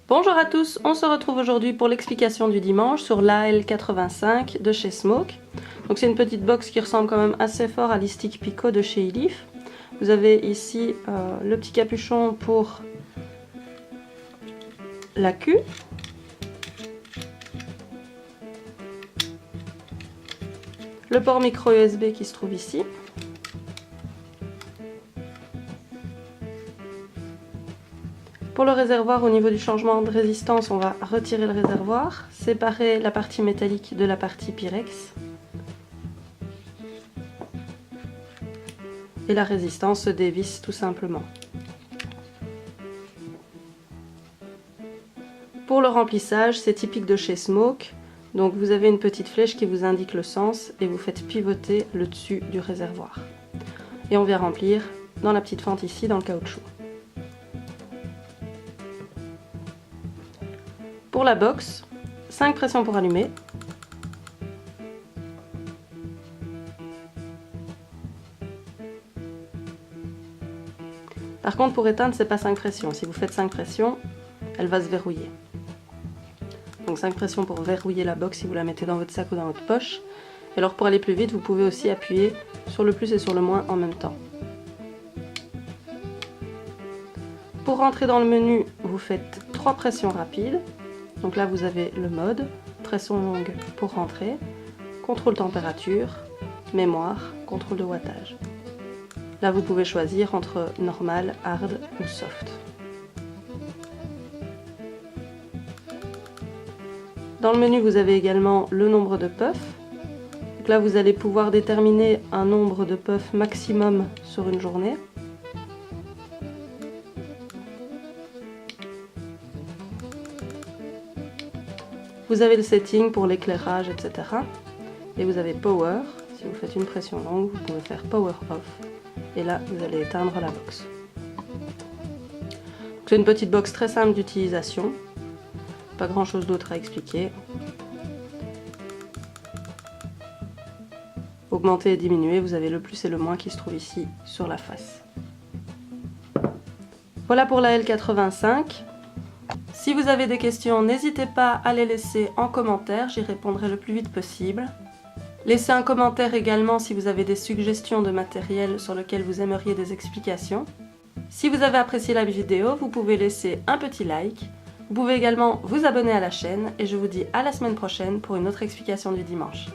Bonjour à tous, on se retrouve aujourd'hui pour l'explication du dimanche sur l'AL85 de chez Smoke. Donc c'est une petite box qui ressemble quand même assez fort à l'Istic Picot de chez Elif. Vous avez ici le petit capuchon pour la queue. Le port micro USB qui se trouve ici. Pour le réservoir, au niveau du changement de résistance, on va retirer le réservoir, séparer la partie métallique de la partie Pyrex. Et la résistance se dévisse tout simplement. Pour le remplissage, c'est typique de chez Smoke. Donc vous avez une petite flèche qui vous indique le sens et vous faites pivoter le dessus du réservoir. Et on vient remplir dans la petite fente ici, dans le caoutchouc. Pour la box, 5 pressions pour allumer. Par contre, pour éteindre, c'est pas 5 pressions. Si vous faites 5 pressions, elle va se verrouiller. Donc 5 pressions pour verrouiller la box si vous la mettez dans votre sac ou dans votre poche. Et alors pour aller plus vite, vous pouvez aussi appuyer sur le plus et sur le moins en même temps. Pour rentrer dans le menu, vous faites 3 pressions rapides. Donc là vous avez le mode, pression longue pour rentrer, contrôle température, mémoire, contrôle de wattage. Là vous pouvez choisir entre normal, hard ou soft. Dans le menu vous avez également le nombre de puffs. Donc là vous allez pouvoir déterminer un nombre de puffs maximum sur une journée. Vous avez le setting pour l'éclairage, etc. Et vous avez Power. Si vous faites une pression longue, vous pouvez faire Power Off. Et là, vous allez éteindre la box. C'est une petite box très simple d'utilisation. Pas grand chose d'autre à expliquer. Augmenter et diminuer, vous avez le plus et le moins qui se trouvent ici sur la face. Voilà pour la L85. Si vous avez des questions, n'hésitez pas à les laisser en commentaire, j'y répondrai le plus vite possible. Laissez un commentaire également si vous avez des suggestions de matériel sur lequel vous aimeriez des explications. Si vous avez apprécié la vidéo, vous pouvez laisser un petit like. Vous pouvez également vous abonner à la chaîne et je vous dis à la semaine prochaine pour une autre explication du dimanche.